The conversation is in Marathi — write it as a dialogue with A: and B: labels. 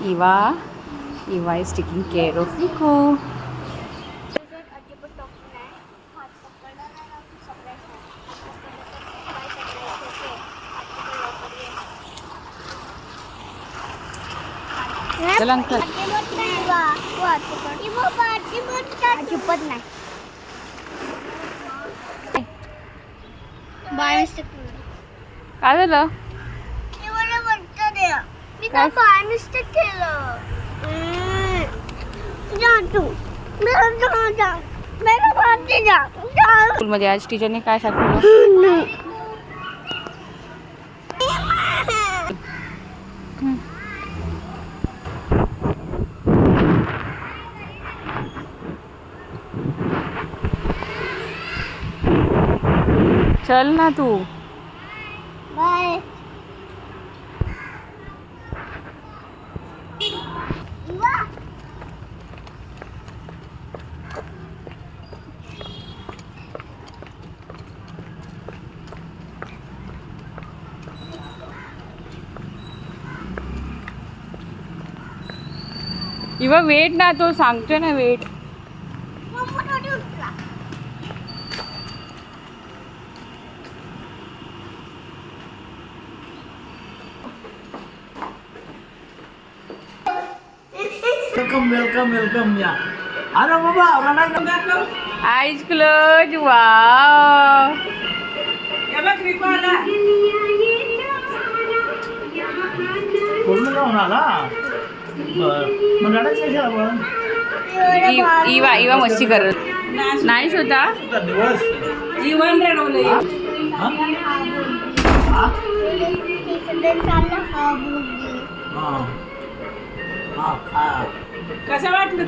A: Eva is taking care of Nico. चल अंकल.
B: अजिबात नाही.
A: काय झालं?
B: मी काय बाय मिस्टेक केलं. जा तू.
A: स्कूलमध्ये आज टीचरने काय सांगितलं? चल ना तू.
B: बाय.
A: इवा वेट ना, तो सांगतोय ना वेट.
C: वेलकम या. अरे बाबा
A: आईज क्लोज. वाव.
C: पूर्ण जाऊन आला. मग रडायचं कशाला पण?
A: इवा मस्ती करत नाही होता.
C: दिवस
A: जीवन रडवलं.
C: कसं वाटलं?